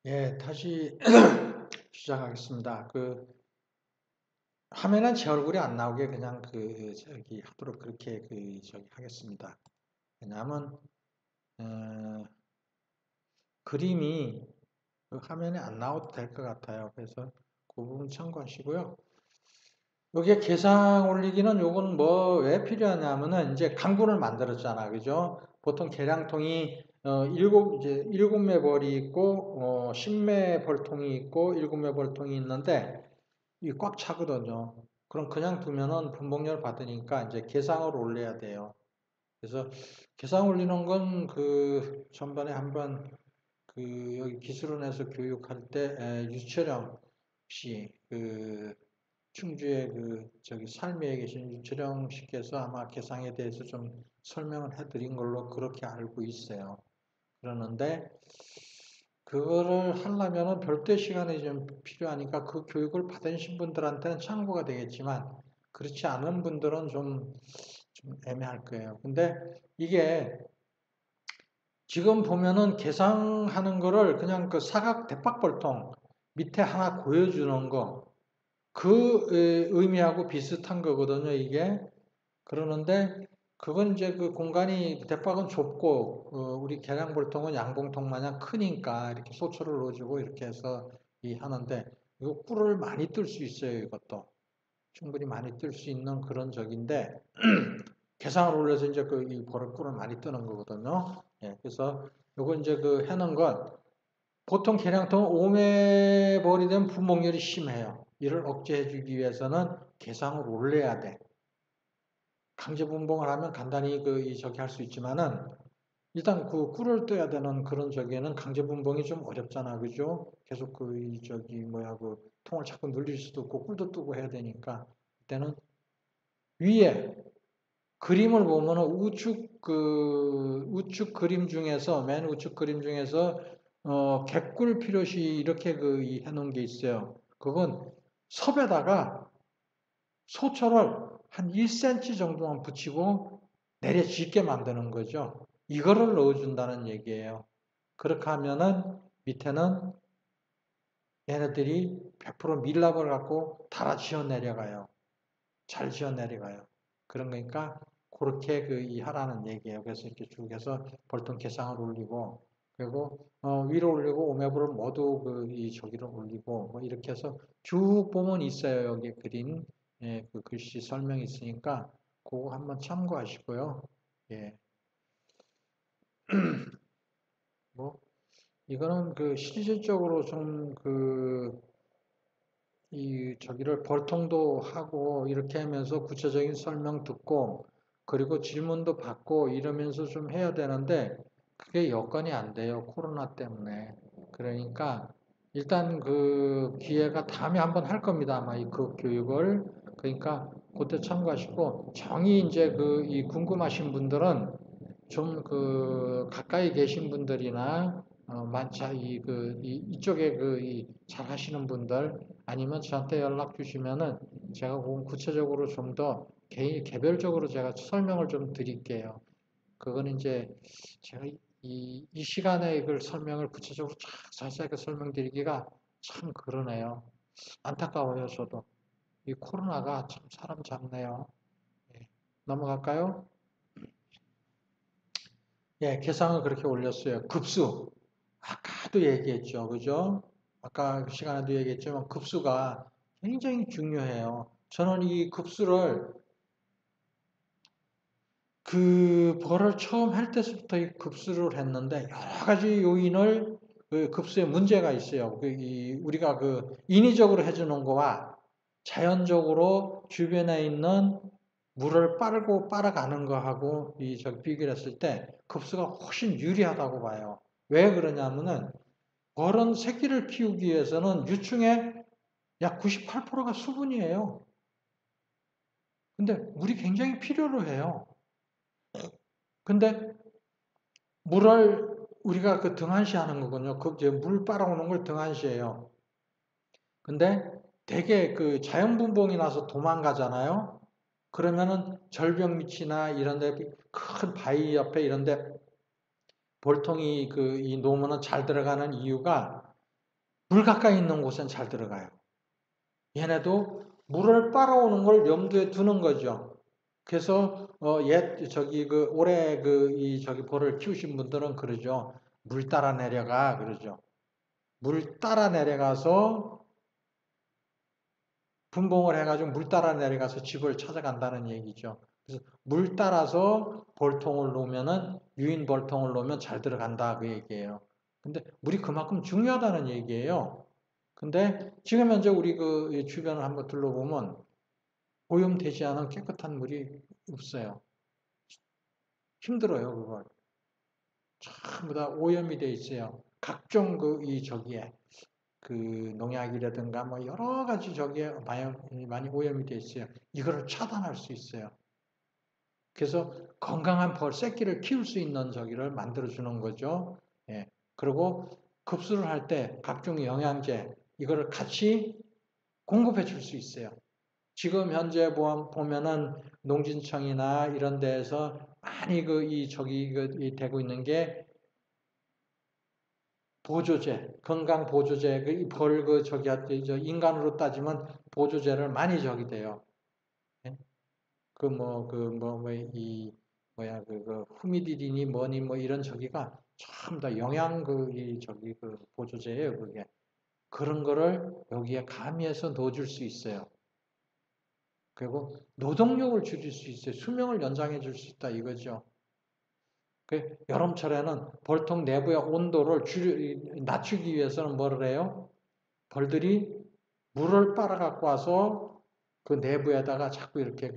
예, 다시 시작하겠습니다. 화면에 제 얼굴이 안 나오게 그냥 하도록 그렇게 하겠습니다. 왜냐하면 그림이 화면에 안 나와도 될 것 같아요. 그래서 그 부분 참고하시고요. 여기에 계상 올리기는 요건 뭐 왜 필요하냐면은 이제 강분을 만들었잖아, 그죠? 보통 계량통이 일곱 매 벌이 있고 10매 벌통이 있고 7매 벌통이 있는데 이 꽉 차거든요. 그럼 그냥 두면은 분봉열 받으니까 이제 계상을 올려야 돼요. 그래서 계상 올리는 건 전번에 한번 여기 기술원에서 교육할 때 유철영 씨 충주의 살미에 계신 유철영 씨께서 아마 계상에 대해서 좀 설명을 해드린 걸로 그렇게 알고 있어요. 그러는데 그거를 하려면은 별도의 시간이 좀 필요하니까 그 교육을 받으신 분들한테는 참고가 되겠지만 그렇지 않은 분들은 좀 애매할 거예요. 근데 이게 지금 보면은 계상하는 거를 그냥 그 사각 대박벌통 밑에 하나 고여주는 거 의미하고 비슷한 거거든요, 이게. 그러는데 그건 이제 그 공간이 대박은 좁고 우리 계량볼통은 양봉통 마냥 크니까 이렇게 소초를 넣어주고 이렇게 해서 하는데 이거 꿀을 많이 뜰 수 있어요. 이것도 충분히 많이 뜰 수 있는 그런 적인데 계상을 올려서 이제 이 볼을 꿀을 많이 뜨는 거거든요. 예, 그래서 요거 이제 해놓은 건 보통 계량통은 5매벌이 되면 분목열이 심해요. 이를 억제해 주기 위해서는 계상을 올려야 돼. 강제 분봉을 하면 간단히 할 수 있지만은 일단 꿀을 떠야 되는 그런 저기에는 강제 분봉이 좀 어렵잖아, 그죠? 계속 통을 자꾸 늘릴 수도 없고 꿀도 뜨고 해야 되니까 그때는 위에 그림을 보면은 우측 그림 중에서 맨 우측 그림 중에서 객꿀 필요시 이렇게 해놓은 게 있어요. 그건 섭에다가 소철을 한 1cm 정도만 붙이고 내려짓게 만드는 거죠. 이거를 넣어준다는 얘기예요. 그렇게 하면은 밑에는 얘네들이 100% 밀랍을 갖고 달아지어 내려가요. 잘 지어 내려가요. 그런 거니까 그렇게 하라는 얘기예요. 그래서 이렇게 쭉 해서 벌통 계상을 올리고 그리고 위로 올리고 오매부를 모두 저기를 올리고 뭐 이렇게 해서 쭉 보면 있어요. 여기 그린 그 글씨 설명이 있으니까 그거 한번 참고하시고요. 예. 뭐 이거는 실질적으로 좀 저기를 벌통도 하고 이렇게 하면서 구체적인 설명 듣고 그리고 질문도 받고 이러면서 좀 해야 되는데 그게 여건이 안 돼요. 코로나 때문에. 그러니까 일단 기회가 다음에 한번 할 겁니다. 아마 교육을. 그러니까 그때 참고하시고 정이 이제 이 궁금하신 분들은 좀 가까이 계신 분들이나 만차 이쪽에 잘 하시는 분들 아니면 저한테 연락 주시면은 제가 구체적으로 좀 더 개별적으로 제가 설명을 좀 드릴게요. 그건 이제 제가 이 시간에 이걸 설명을 구체적으로 자세하게 설명드리기가 참 그러네요. 안타까워요, 저도. 이 코로나가 참 사람 잡네요. 예. 넘어갈까요? 예, 계상을 그렇게 올렸어요. 급수. 아까도 얘기했죠. 그죠? 아까 그 시간에도 얘기했지만 급수가 굉장히 중요해요. 저는 이 급수를 벌을 처음 할 때부터 이 급수를 했는데 여러 가지 요인을 급수에 문제가 있어요. 우리가 인위적으로 해주는 거와 자연적으로 주변에 있는 물을 빨아가는 거하고 비교를 했을 때 급수가 훨씬 유리하다고 봐요. 왜 그러냐면은 벌은 새끼를 키우기 위해서는 유충의 약 98%가 수분이에요. 근데 물이 굉장히 필요로 해요. 근데 물을 우리가 등한시하는 거군요. 이제 물 빨아오는 걸 등한시해요. 근데 대개 자연 분봉이 나서 도망가잖아요. 그러면은 절벽 밑이나 이런 데 큰 바위 옆에 이런 데 볼통이 이 놓으면 잘 들어가는 이유가 물 가까이 있는 곳은 잘 들어가요. 얘네도 물을 빨아오는 걸 염두에 두는 거죠. 그래서 올해 저기 벌을 키우신 분들은 그러죠. 물 따라 내려가 그러죠. 물 따라 내려가서 분봉을 해가지고 물 따라 내려가서 집을 찾아간다는 얘기죠. 그래서 물 따라서 벌통을 놓으면은 유인 벌통을 놓으면 잘 들어간다 그 얘기예요. 근데 물이 그만큼 중요하다는 얘기예요. 근데 지금 현재 우리 그 주변을 한번 둘러보면 오염되지 않은 깨끗한 물이 없어요. 힘들어요, 그걸. 전부 다 오염이 돼 있어요. 각종 저기에 그 농약이라든가 뭐 여러 가지 저기에 많이 오염이 돼 있어요. 이거를 차단할 수 있어요. 그래서 건강한 새끼를 키울 수 있는 저기를 만들어 주는 거죠. 예. 그리고 급수를 할 때 각종 영양제 이거를 같이 공급해 줄 수 있어요. 지금 현재 보면은 농진청이나 이런 데에서 많이 되고 있는 게 보조제, 건강 보조제, 인간으로 따지면 보조제를 많이 저기 돼요. 예? 후미디딘이 뭐니 뭐 이런 저기가 전부 다 영양 보조제예요, 그게. 그런 거를 여기에 가미해서 넣어줄 수 있어요. 그리고 노동력을 줄일 수 있어요. 수명을 연장해 줄 수 있다 이거죠. 여름철에는 벌통 내부의 온도를 낮추기 위해서는 뭐를 해요? 벌들이 물을 빨아 갖고 와서 그 내부에다가 자꾸 이렇게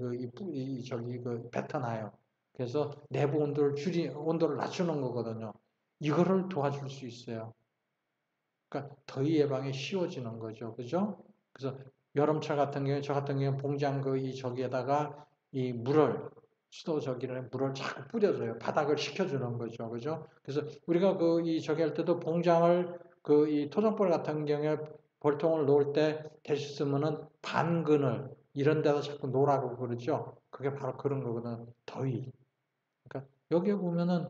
뱉어놔요. 그래서 내부 온도를 낮추는 거거든요. 이거를 도와줄 수 있어요. 그러니까 더위 예방에 쉬워지는 거죠. 그죠? 그래서 여름철 같은 경우에 저 같은 경우에 봉장 저기에다가 이 수도 저기를 물을 자꾸 뿌려줘요. 바닥을 식혀주는 거죠. 그죠? 그래서 우리가 저기 할 때도 봉장을 이 토종벌 같은 경우에 벌통을 놓을 때 되셨으면은 반그늘 이런 데다 자꾸 놓으라고 그러죠. 그게 바로 그런 거거든. 더위. 그러니까 여기에 보면은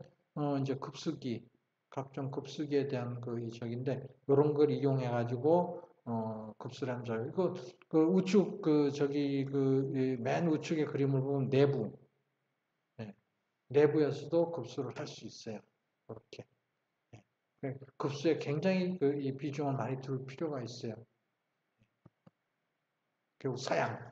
이제 급수기 각종 급수기에 대한 저기인데 이런 걸 이용해 가지고 급수를 한 절. 그 우측 저기 맨 우측의 그림을 보면 네. 내부에서도 급수를 할 수 있어요. 이렇게. 네. 급수에 굉장히 이 비중을 많이 둘 필요가 있어요. 그리고 사양.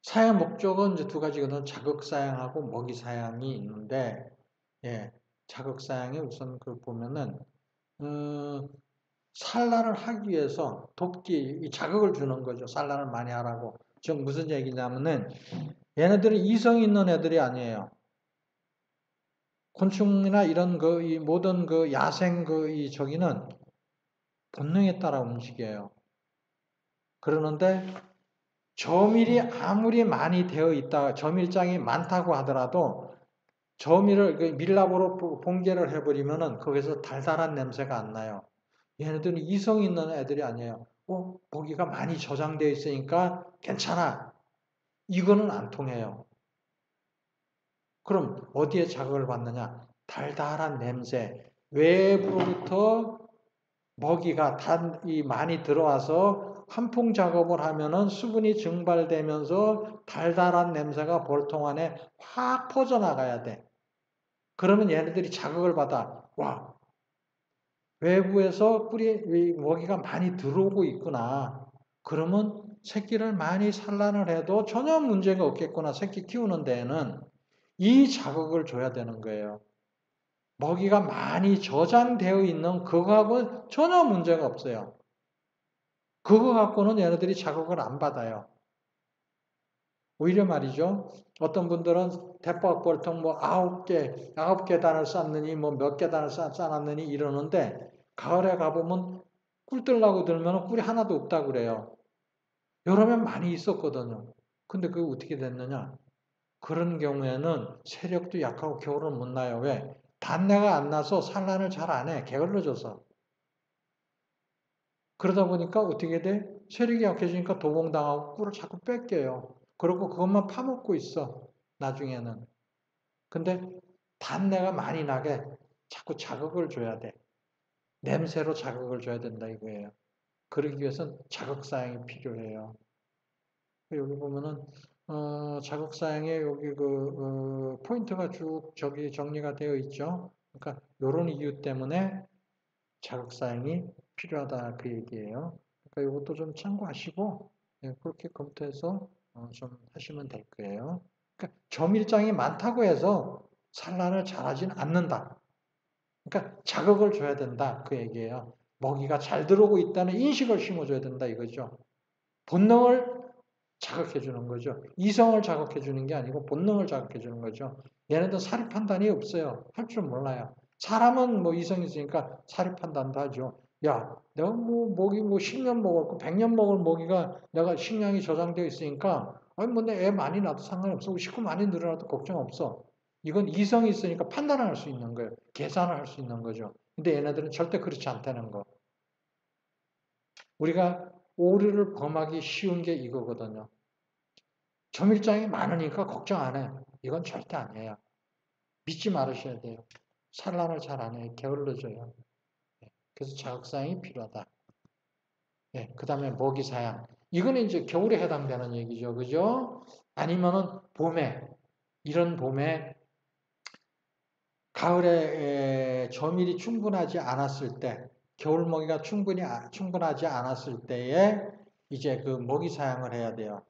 사양 목적은 이제 두 가지거든. 자극 사양하고 먹이 사양이 있는데, 예, 자극 사양이 우선 보면은 산란을 하기 위해서 이 자극을 주는 거죠. 산란을 많이 하라고. 즉 무슨 얘기냐면은 얘네들은 이성 있는 애들이 아니에요. 곤충이나 이런 이 모든 야생 저기는 본능에 따라 움직여요. 그러는데 저밀이 아무리 많이 되어 있다, 저밀장이 많다고 하더라도 저밀을 밀랍으로 봉제를 해버리면은 거기서 달달한 냄새가 안 나요. 얘네들은 이성 있는 애들이 아니에요. 고기가 많이 저장되어 있으니까 괜찮아. 이거는 안 통해요. 그럼 어디에 자극을 받느냐? 달달한 냄새, 외부로부터 먹이가 많이 들어와서 환풍 작업을 하면은 수분이 증발되면서 달달한 냄새가 벌통 안에 확 퍼져나가야 돼. 그러면 얘네들이 자극을 받아. 와, 외부에서 먹이가 많이 들어오고 있구나. 그러면 새끼를 많이 산란을 해도 전혀 문제가 없겠구나. 새끼 키우는 데에는 이 자극을 줘야 되는 거예요. 먹이가 많이 저장되어 있는 그거하고 전혀 문제가 없어요. 그거 갖고는 얘네들이 자극을 안 받아요. 오히려 말이죠. 어떤 분들은 대박벌통 뭐 9계단을 쌓느니 뭐 몇 계단을 쌓았느니 이러는데 가을에 가보면 꿀 들라고 들면 꿀이 하나도 없다 그래요. 여름엔 많이 있었거든요. 근데 그게 어떻게 됐느냐? 그런 경우에는 세력도 약하고 겨울은 못 나요. 왜? 단내가 안 나서 산란을 잘 안 해. 게을러져서. 그러다 보니까 어떻게 돼? 세력이 약해지니까 도봉당하고 꿀을 자꾸 뺏겨요. 그리고 그것만 파먹고 있어. 나중에는. 근데 단내가 많이 나게 자꾸 자극을 줘야 돼. 냄새로 자극을 줘야 된다 이거예요. 그러기 위해서는 자극사항이 필요해요. 여기 보면은 자극사항에 여기 포인트가 쭉 저기 정리가 되어 있죠. 그러니까 이런 이유 때문에 자극사항이 필요하다 그 얘기예요. 그러니까 이것도 좀 참고하시고 그렇게 검토해서 좀 하시면 될 거예요. 그러니까 점일장이 많다고 해서 산란을 잘하진 않는다. 그러니까 자극을 줘야 된다 그 얘기예요. 먹이가 잘 들어오고 있다는 인식을 심어줘야 된다 이거죠. 본능을 자극해 주는 거죠. 이성을 자극해 주는 게 아니고 본능을 자극해 주는 거죠. 얘네들 사리 판단이 없어요. 할 줄 몰라요. 사람은 뭐 이성이 있으니까 사리 판단도 하죠. 야, 내가 뭐 먹이 뭐 10년 먹었고 100년 먹을 먹이가 내가 식량이 저장되어 있으니까 아니 뭐 내 애 많이 낳아도 상관없어. 식구 많이 늘어나도 걱정 없어. 이건 이성이 있으니까 판단을 할 수 있는 거예요. 계산을 할 수 있는 거죠. 근데 얘네들은 절대 그렇지 않다는 거. 우리가 오류를 범하기 쉬운 게 이거거든요. 점일장이 많으니까 걱정 안 해. 이건 절대 아니에요. 믿지 말으셔야 돼요. 산란을 잘 안 해. 게을러져요. 그래서 자극사항이 필요하다. 그 다음에 먹이사양. 이거는 이제 겨울에 해당되는 얘기죠. 그죠? 아니면은 봄에, 이런 봄에, 가을에 점일이 충분하지 않았을 때, 겨울 먹이가 충분하지 않았을 때에 이제 그 먹이사양을 해야 돼요.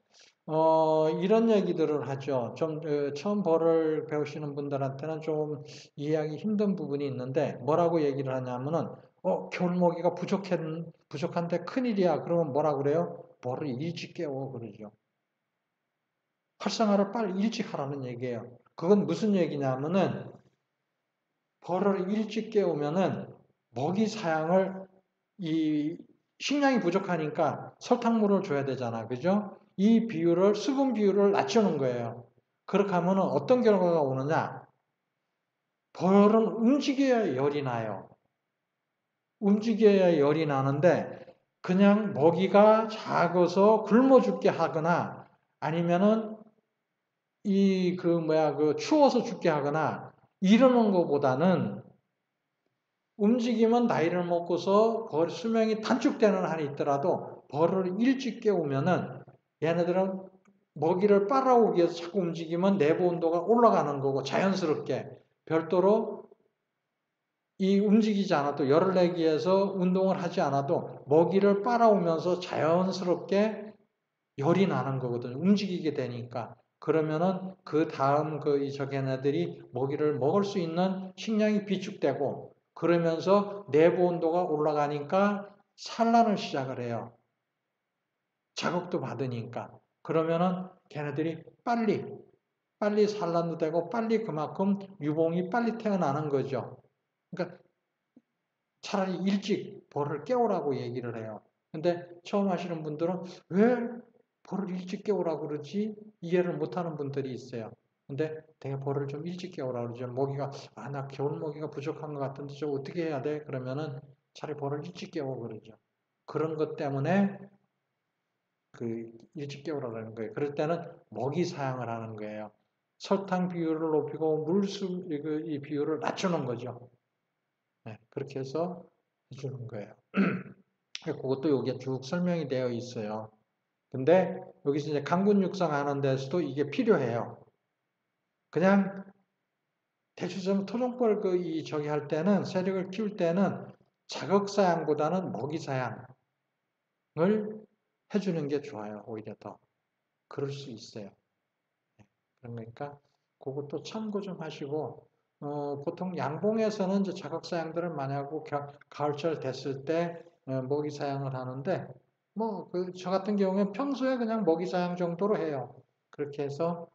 이런 얘기들을 하죠. 좀, 처음 벌을 배우시는 분들한테는 좀 이해하기 힘든 부분이 있는데, 뭐라고 얘기를 하냐면은, 겨울먹이가 부족한데 큰일이야. 그러면 뭐라 그래요? 벌을 일찍 깨워. 그러죠. 활성화를 빨리 일찍 하라는 얘기예요. 그건 무슨 얘기냐면은, 벌을 일찍 깨우면은, 먹이 사양을, 이, 식량이 부족하니까 설탕물을 줘야 되잖아. 그죠? 이 비율을, 수분 비율을 낮추는 거예요. 그렇게 하면 어떤 결과가 오느냐? 벌은 움직여야 열이 나요. 움직여야 열이 나는데, 그냥 먹이가 작아서 굶어 죽게 하거나, 아니면은, 추워서 죽게 하거나, 이러는 것보다는, 움직이면 나이를 먹고서 벌 수명이 단축되는 한이 있더라도 벌을 일찍 깨우면은 얘네들은 먹이를 빨아오기 위해서 자꾸 움직이면 내부 온도가 올라가는 거고 자연스럽게 별도로 이 움직이지 않아도 열을 내기 위해서 운동을 하지 않아도 먹이를 빨아오면서 자연스럽게 열이 나는 거거든요. 움직이게 되니까. 그러면은 그 다음 저 걔네들이 먹이를 먹을 수 있는 식량이 비축되고 그러면서 내부 온도가 올라가니까 산란을 시작을 해요. 자극도 받으니까. 그러면은 걔네들이 빨리 산란도 되고 빨리 그만큼 유봉이 빨리 태어나는 거죠. 그러니까 차라리 일찍 벌을 깨우라고 얘기를 해요. 근데 처음 하시는 분들은 왜 벌을 일찍 깨우라고 그러지? 이해를 못하는 분들이 있어요. 근데 되게 벌을 좀 일찍 깨우라고 그러죠. 먹이가 나 겨울 먹이가 부족한 것 같은데 저 어떻게 해야 돼? 그러면은 차라리 벌을 일찍 깨워 그러죠. 그런 것 때문에 일찍 깨우라는 거예요. 그럴 때는 먹이 사용을 하는 거예요. 설탕 비율을 높이고 물수 이 비율을 낮추는 거죠. 네, 그렇게 해서 해주는 거예요. 그것도 여기에 쭉 설명이 되어 있어요. 근데 여기서 이제 강군 육성하는 데서도 이게 필요해요. 그냥 대추점 토종벌 저기 할 때는 세력을 키울 때는 자극사양보다는 먹이사양을 해주는 게 좋아요. 오히려 더. 그럴 수 있어요. 그러니까 그것도 참고 좀 하시고 보통 양봉에서는 이제 자극사양들을 많이 하고 가을철 됐을 때 먹이사양을 하는데 저 같은 경우에 평소에 그냥 먹이사양 정도로 해요. 그렇게 해서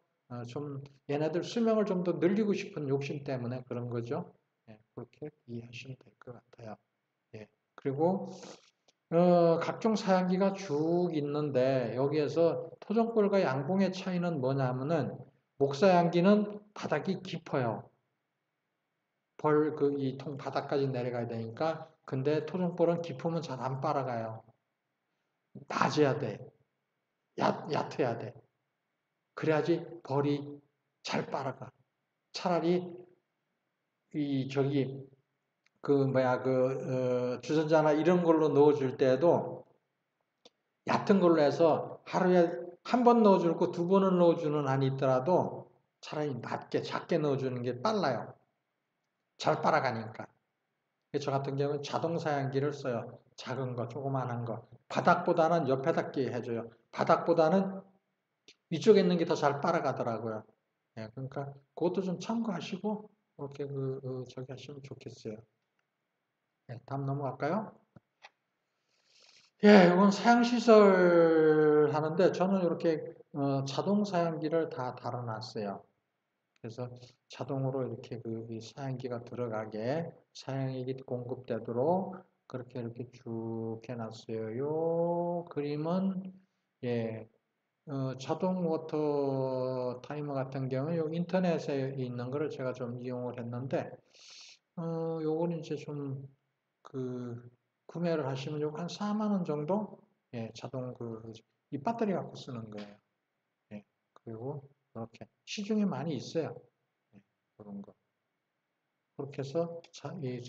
좀 얘네들 수명을 좀 더 늘리고 싶은 욕심 때문에 그런 거죠. 그렇게 이해하시면 될 것 같아요. 예. 그리고 각종 사양기가 쭉 있는데 여기에서 토종벌과 양봉의 차이는 뭐냐면은 목사양기는 바닥이 깊어요. 이 통 바닥까지 내려가야 되니까. 근데 토종벌은 깊으면 잘 안 빨아가요. 낮아야 돼. 얕아야 돼. 그래야지 벌이 잘 빨아가. 차라리 이 저기 주전자나 이런 걸로 넣어줄 때도 얕은 걸로 해서 하루에 한 번 넣어주고 두 번을 넣어주는 한이 있더라도 차라리 낮게 작게 넣어주는 게 빨라요. 잘 빨아가니까. 저 같은 경우는 자동 사양기를 써요. 작은 거, 조그만한 거. 바닥보다는 옆에다 끼 해줘요. 바닥보다는 위쪽에 있는 게 더 잘 빨아가더라고요. 예, 그러니까 그것도 좀 참고하시고 이렇게 저기 하시면 좋겠어요. 예, 다음 넘어갈까요? 예, 이건 사양시설 하는데 저는 이렇게 자동 사양기를 다 달아놨어요. 그래서 자동으로 이렇게 이 사양기가 들어가게 사양액이 공급되도록 그렇게 이렇게 쭉 해놨어요. 요 그림은 예, 자동 워터 타이머 같은 경우는 요 인터넷에 있는 거를 제가 좀 이용을 했는데 요거는 이제 좀 구매를 하시면 요거 한 4만 원 정도 예, 자동 이 배터리 갖고 쓰는 거예요. 예, 그리고 이렇게 시중에 많이 있어요. 예, 그런 거. 그렇게 해서 저기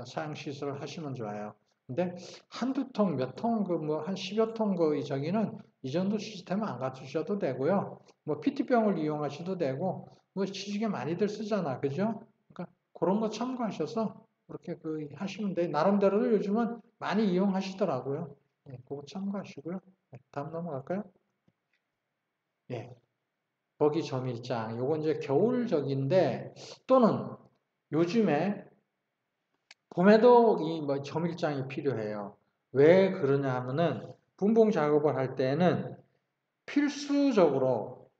사양 시설을 하시면 좋아요. 근데 한두 통, 몇 통, 한 10여 통 이 저기는 이 정도 시스템 안 갖추셔도 되고요. 뭐 PT병을 이용하셔도 되고, 뭐 시중에 많이들 쓰잖아. 그죠? 그러니까 그런 거 참고하셔서 그렇게 하시면 돼. 나름대로 요즘은 많이 이용하시더라고요. 예, 그거 참고하시고요. 네, 다음 넘어갈까요? 예. 거기 점일장. 요건 이제 겨울적인데 또는 요즘에 봄에도 이 뭐 점일장이 필요해요. 왜 그러냐 하면은 분봉 작업을 할 때는 필수적으로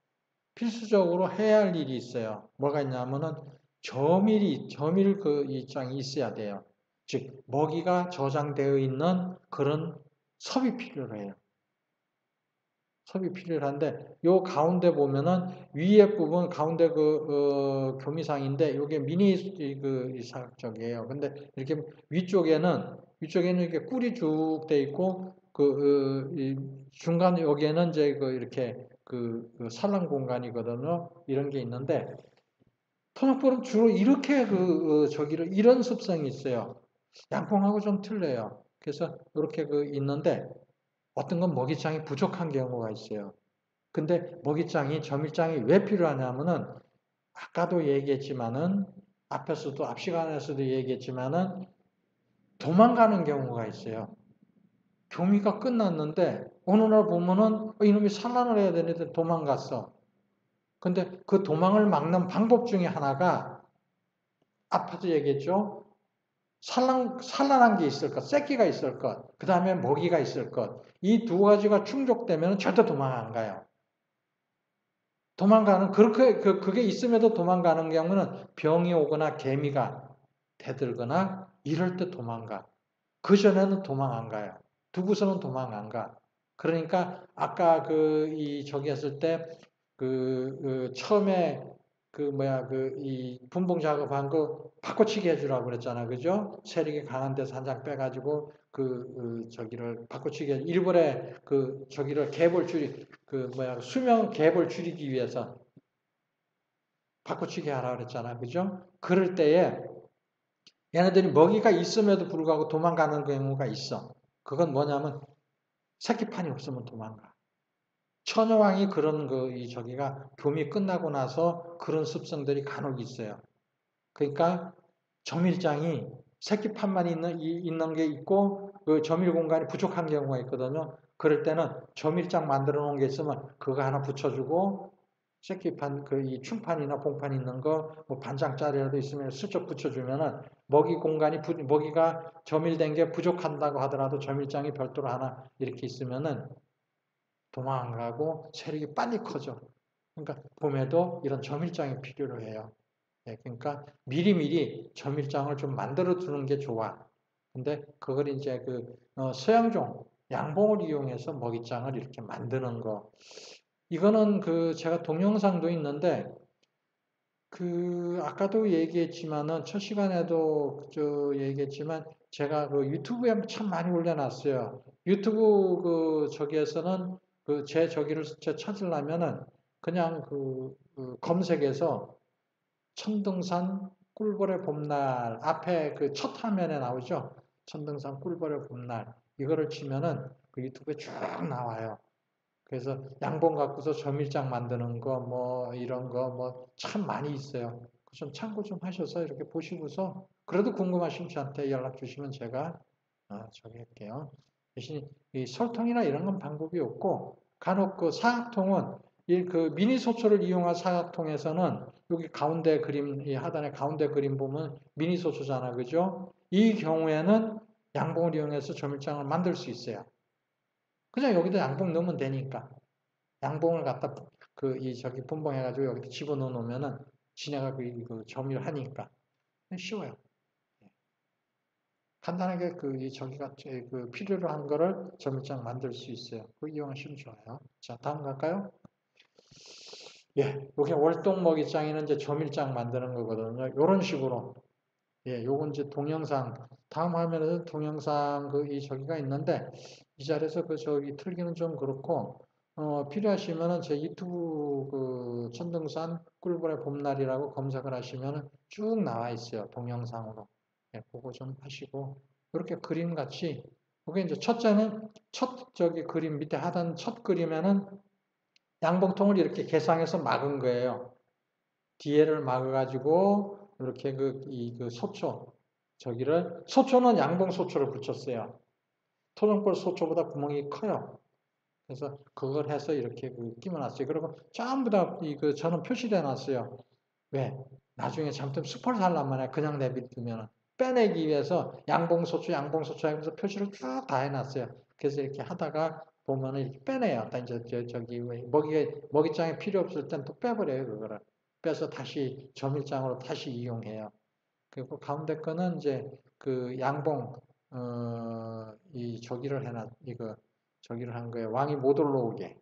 해야 할 일이 있어요. 뭐가 있냐면은 점일 이 장이 있어야 돼요. 즉 먹이가 저장되어 있는 그런 섭이 필요해요. 섭이 필요한데 요 가운데 보면은 위에 부분 가운데 교미상인데 요게 미니 사각적이에요. 근데 이렇게 위쪽에는 이렇게 꿀이 쭉 돼 있고 중간 여기에는 이제 이렇게 산란 공간이거든요. 이런 게 있는데 토종벌은 주로 이렇게 저기를 이런 습성이 있어요. 양봉하고 좀 틀려요. 그래서 이렇게 있는데 어떤 건 먹이장이 부족한 경우가 있어요. 근데 먹이장이 점일장이 왜 필요하냐면은 아까도 얘기했지만은 앞에서도 앞 시간에서도 얘기했지만은 도망가는 경우가 있어요. 교미가 끝났는데 어느 날 보면은 이놈이 산란을 해야 되는데 도망갔어. 근데 그 도망을 막는 방법 중에 하나가 앞에도 얘기했죠. 산란한 게 있을 것, 새끼가 있을 것, 그 다음에 먹이가 있을 것. 이 두 가지가 충족되면 절대 도망 안 가요. 그게 있음에도 도망가는 경우는 병이 오거나 개미가 대들거나 이럴 때 도망가. 그전에는 도망 안 가요. 두고서는 도망 안 가. 그러니까 아까 저기 했을 때 처음에 이 분봉 작업한 거 바꿔치기 해주라고 그랬잖아. 그죠? 세력이 강한 데서 한 장 빼가지고 저기를 바꿔치기 일본에 저기를 수명 갭을 줄이기 위해서 바꿔치기 하라 그랬잖아. 그죠? 그럴 때에 얘네들이 먹이가 있음에도 불구하고 도망가는 경우가 있어. 그건 뭐냐면 새끼판이 없으면 도망가. 처녀왕이 그런 저기가 교미 끝나고 나서 그런 습성들이 간혹 있어요. 그러니까 점일장이 새끼판만 있는 게 있고 그 점일 공간이 부족한 경우가 있거든요. 그럴 때는 점일장 만들어 놓은 게 있으면 그거 하나 붙여주고 새끼판 이 충판이나 봉판 있는 거 뭐 반장짜리라도 있으면 슬쩍 붙여주면은 먹이가 점일된 게 부족한다고 하더라도 점일장이 별도로 하나 이렇게 있으면은 도망 안 가고 세력이 빨리 커져. 그러니까 봄에도 이런 점일장이 필요로 해요. 네, 그러니까 미리미리 점일장을 좀 만들어 두는 게 좋아. 근데 그걸 이제 서양종, 양봉을 이용해서 먹이장을 이렇게 만드는 거. 이거는 제가 동영상도 있는데, 아까도 얘기했지만은, 첫 시간에도 얘기했지만, 제가 유튜브에 참 많이 올려놨어요. 유튜브 저기에서는 제 저기를 찾으려면은, 그냥 검색해서 천등산 꿀벌의 봄날 앞에 그 첫 화면에 나오죠. 천등산 꿀벌의 봄날 이거를 치면은 그 유튜브에 쭉 나와요. 그래서 양봉 갖고서 점일장 만드는 거 뭐 이런 거 뭐 참 많이 있어요. 좀 참고 좀 하셔서 이렇게 보시고서 그래도 궁금하시면 저한테 연락 주시면 제가 저기 할게요. 대신 이 설통이나 이런 건 방법이 없고 간혹 그 사각통은 이 그 미니 소초를 이용한 사각통에서는 여기 가운데 그림 이 하단에 가운데 그림 보면 미니 소초잖아, 그죠? 이 경우에는 양봉을 이용해서 점일장을 만들 수 있어요. 그냥 여기다 양봉 넣으면 되니까. 양봉을 갖다 그 이 저기 분봉해가지고 여기 집어넣어 놓으면은 지네가 그 점유하니까 쉬워요. 간단하게 그 이 저기가 그 필요로 한 거를 점유장 만들 수 있어요. 그 이용하시면 좋아요. 자, 다음 갈까요? 예, 여기 월동먹이장에는 이제 점일장 만드는 거거든요. 이런 식으로. 예, 요건 이제 동영상 다음 화면에는 동영상 그 이 저기가 있는데 이 자리에서 그 저기 틀기는 좀 그렇고 필요하시면은 제 유튜브 그 천등산 꿀벌의 봄날이라고 검색을 하시면은 쭉 나와 있어요. 동영상으로. 예, 그거 좀 하시고 이렇게 그림 같이 그게 이제 첫째는 첫 저기 그림 밑에 하단 첫 그림에는 양봉통을 이렇게 개상해서 막은 거예요. 뒤에를 막아가지고 이렇게 그 소초 저기를 소초는 양봉 소초를 붙였어요. 토종벌 소초보다 구멍이 커요. 그래서 그걸 해서 이렇게 끼워놨어요. 그리고 전부 다 저는 표시를 해놨어요. 왜? 나중에 잘못하면 수포를 살란 해 그냥 내비두면 빼내기 위해서 양봉소초, 양봉소초 하면서 표시를 쭉 다 해놨어요. 그래서 이렇게 하다가 보면은 이렇게 빼내요. 이제 저기 먹이장이 필요 없을 땐 또 빼버려요. 그거를 빼서 다시 점일장으로 다시 이용해요. 그리고 가운데 거는 이제 그 양봉 이 저기를 해놨 이거 저기를 한 거예요. 왕이 못 올라오게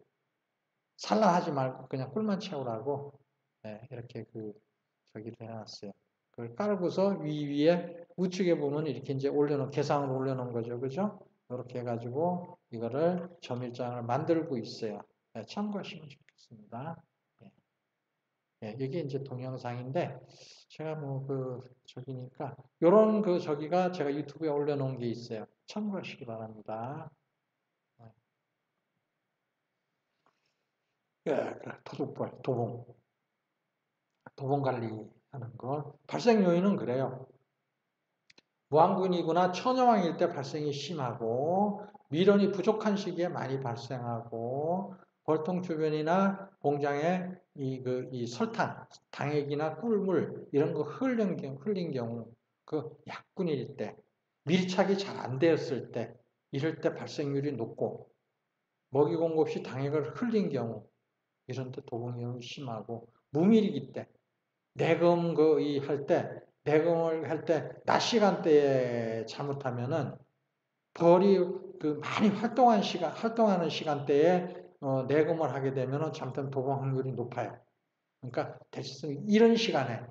산란하지 말고 그냥 꿀만 채우라고 이렇게 저기를 해놨어요. 그걸 깔고서 위에 우측에 보면 이렇게 이제 개상을 올려놓은 거죠. 그죠? 이렇게 해가지고 이거를 점일장을 만들고 있어요. 참고하시면 좋겠습니다. 이게 이제 동영상인데 제가 뭐 저기니까 요런 저기가 제가 유튜브에 올려놓은 게 있어요. 참고하시기 바랍니다. 도봉 관리하는 거. 발생 요인은 그래요. 무항군이거나 천여왕일 때 발생이 심하고 밀원이 부족한 시기에 많이 발생하고 벌통 주변이나 공장에 이 설탕, 당액이나 꿀물 이런 거 흘린 경우 그 약군일 때 밀착이 잘 안 되었을 때 이럴 때 발생률이 높고 먹이 공급 시 당액을 흘린 경우 이런 때 도봉 위험이 심하고 무밀이기 때 내검 내검을 할 때 낮 시간대에 잘못하면은 벌이 많이 활동하는 시간대에 내검을 하게 되면은 잘못하면 도봉 확률이 높아요. 그러니까 대체적으로 이런 시간에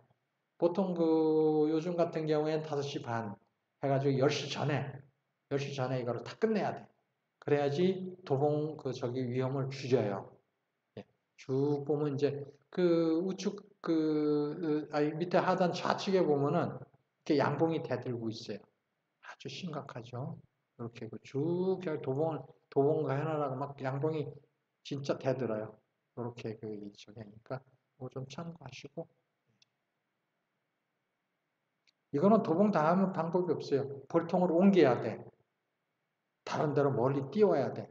보통 요즘 같은 경우에는 5시 반 해가지고 10시 전에 이거를 다 끝내야 돼. 그래야지 도봉 저기 위험을 줄여요. 예. 쭉 보면 이제 우측 밑에 하단 좌측에 보면은 이렇게 양봉이 대들고 있어요. 아주 심각하죠. 이렇게 쭉 도봉과 해나라고 막 양봉이 진짜 대들어요. 이렇게 저기 하니까 그거 좀 참고하시고 이거는 도봉 당하면 방법이 없어요. 벌통을 옮겨야 돼. 다른 데로 멀리 띄워야 돼.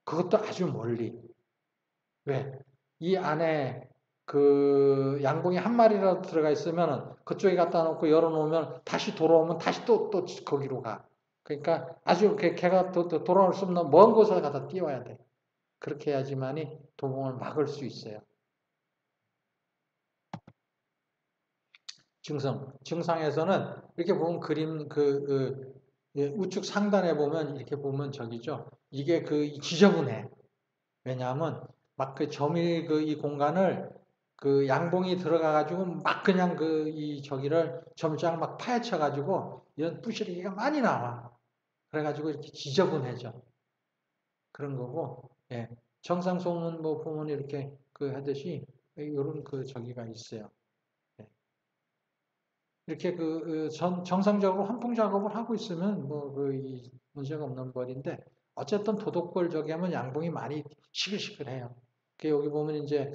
그것도 아주 멀리. 왜? 이 안에 양봉이 한 마리라도 들어가 있으면 그쪽에 갖다 놓고 열어놓으면 다시 돌아오면 다시 또 거기로 가. 그러니까 아주 걔가 또 돌아올 수 없는 먼 곳에 갖다 띄워야 돼. 그렇게 해야지만이 도봉을 막을 수 있어요. 증상에서는 이렇게 보면 그림 우측 상단에 보면 이렇게 보면 저기죠. 이게 지저분해. 왜냐하면 막 점일 이 공간을 양봉이 들어가가지고 막 그냥 저기를 점장 막 파헤쳐가지고 이런 부스러기가 많이 나와. 그래가지고 이렇게 지저분해져. 그런 거고, 예. 정상 소문 뭐 보면 이렇게 하듯이 이런 저기가 있어요. 예. 이렇게 정상적으로 환풍 작업을 하고 있으면 이 문제가 없는 벌인데 어쨌든 도덕벌 저기 하면 양봉이 많이 시끌시끌해요. 여기 보면 이제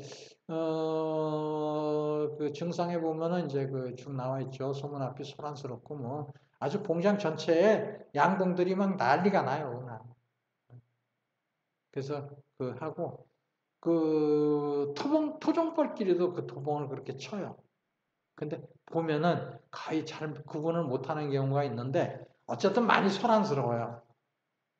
그 증상에 보면은 이제 쭉 나와 있죠. 소문 앞이 소란스럽고 아주 공장 전체에 양봉들이 막 난리가 나요. 그래서 하고 토종벌끼리도 그 도봉을 그렇게 쳐요. 근데 보면은 거의 잘 구분을 못하는 경우가 있는데 어쨌든 많이 소란스러워요.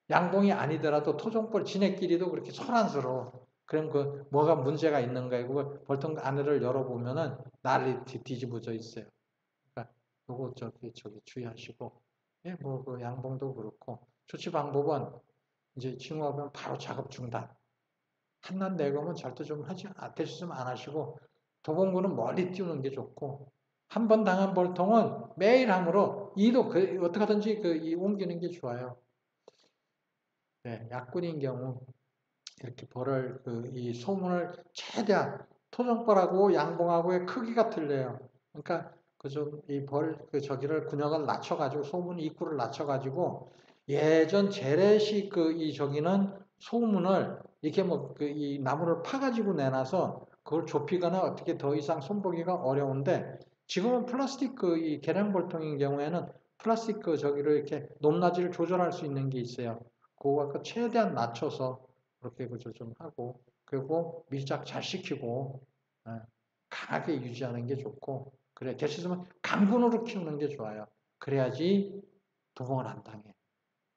양봉이 아니더라도 토종벌 지네끼리도 그렇게 소란스러워. 그럼 뭐가 문제가 있는 거예요. 그걸 벌통 안을 열어보면은 난리 뒤집어져 있어요. 그러니까 요거 저기 주의하시고, 예, 양봉도 그렇고 조치 방법은 이제 징후하면 바로 작업 중단. 한낱 내검은 절대 좀 되셨으면 안 하시고 도봉구는 멀리 띄우는 게 좋고 한 번 당한 벌통은 매일 함으로 이도 어떻게 하든지 옮기는 게 좋아요. 네, 약군인 경우 이렇게 벌을 이 소문을 최대한 토종벌하고 양봉하고의 크기가 틀려요. 그러니까 저기를 근역을 낮춰가지고 소문 입구를 낮춰가지고 예전 재래식 이 저기는 소문을 이렇게 이 나무를 파가지고 내놔서 그걸 좁히거나 어떻게 더 이상 손보기가 어려운데 지금은 플라스틱 이 계량벌통인 경우에는 플라스틱 저기를 이렇게 높낮이를 조절할 수 있는 게 있어요. 그거 최대한 낮춰서 그렇게 좀 하고 그리고 밀착 잘 시키고 강하게 유지하는 게 좋고 그래 대신에 강분으로 키우는 게 좋아요. 그래야지 도봉을 안 당해.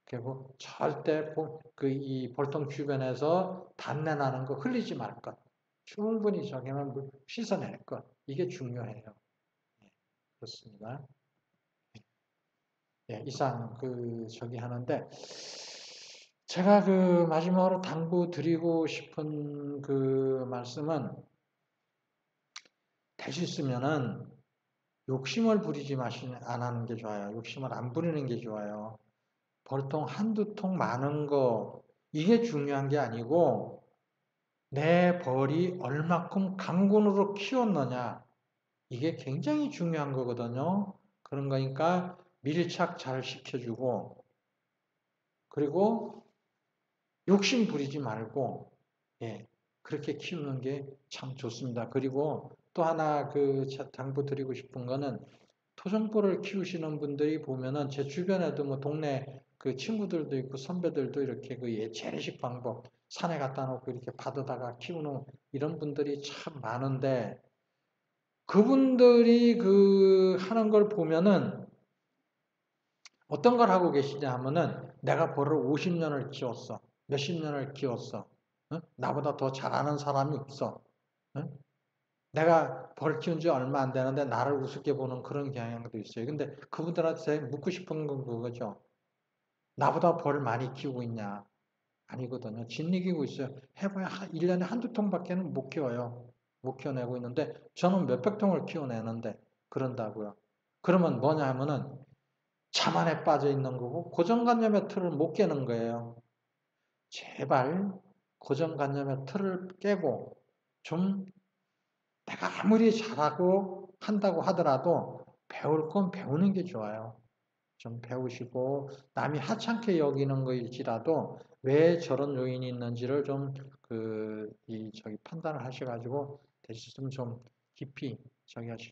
그리고 절대 이 벌통 주변에서 단내 나는 거 흘리지 말 것. 충분히 저기만 씻어낼 것. 이게 중요해요. 네, 그렇습니다. 예, 이상 저기 하는데 제가 마지막으로 당부 드리고 싶은 말씀은 될 수 있으면은 욕심을 부리지 안 하는 게 좋아요. 욕심을 안 부리는 게 좋아요. 벌통 한두 통 많은 거 이게 중요한 게 아니고 내 벌이 얼마큼 강군으로 키웠느냐 이게 굉장히 중요한 거거든요. 그런 거니까 밀착 잘 시켜주고 그리고 욕심 부리지 말고 예, 그렇게 키우는 게 참 좋습니다. 그리고 또 하나 당부 드리고 싶은 거는 토종벌을 키우시는 분들이 보면은 제 주변에도 동네 친구들도 있고 선배들도 이렇게 재래식 방법 산에 갖다 놓고 이렇게 받아다가 키우는 이런 분들이 참 많은데 그분들이 하는 걸 보면은 어떤 걸 하고 계시냐 하면은 내가 벌을 50년을 키웠어. 몇십 년을 키웠어. 응? 나보다 더 잘하는 사람이 없어. 응? 내가 벌 키운 지 얼마 안 되는데 나를 우습게 보는 그런 경향도 있어요. 근데 그분들한테 묻고 싶은 건 그거죠. 나보다 벌을 많이 키우고 있냐? 아니거든요. 짓이기고 있어요. 해봐야 1년에 한두 통밖에는 못 키워요. 못 키워내고 있는데 저는 몇백 통을 키워내는데 그런다고요. 그러면 뭐냐 하면은 자만에 빠져 있는 거고 고정관념의 틀을 못 깨는 거예요. 제발 고정관념의 틀을 깨고 좀 내가 아무리 잘하고 한다고 하더라도 배울 건 배우는 게 좋아요. 좀 배우시고 남이 하찮게 여기는 거일지라도 왜 저런 요인이 있는지를 좀 저기 판단을 하셔가지고 대신 좀 깊이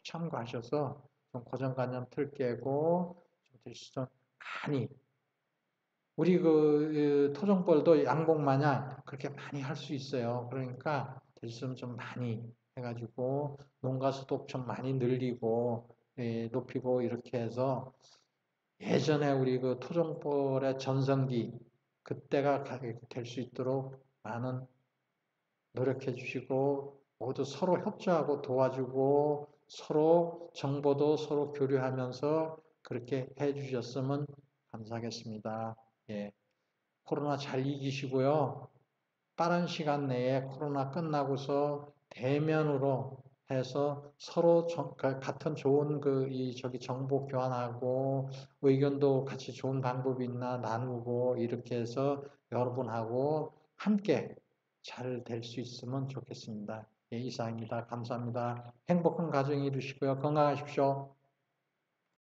참고하셔서 좀 고정관념 틀 깨고 좀 대신 좀 많이 우리 토종벌도 양봉 마냥 그렇게 많이 할 수 있어요. 그러니까 대신 좀 많이 해가지고 농가수도 좀 많이 늘리고 예, 높이고 이렇게 해서 예전에 우리 토종벌의 전성기 그때가 될 수 있도록 많은 노력해 주시고 모두 서로 협조하고 도와주고 서로 정보도 서로 교류하면서 그렇게 해 주셨으면 감사하겠습니다. 예, 코로나 잘 이기시고요. 빠른 시간 내에 코로나 끝나고서 대면으로 해서 서로 같은 좋은 저기 정보 교환하고 의견도 같이 좋은 방법이 있나 나누고 이렇게 해서 여러분하고 함께 잘 될 수 있으면 좋겠습니다. 예, 이상입니다. 감사합니다. 행복한 가정 이루시고요. 건강하십시오.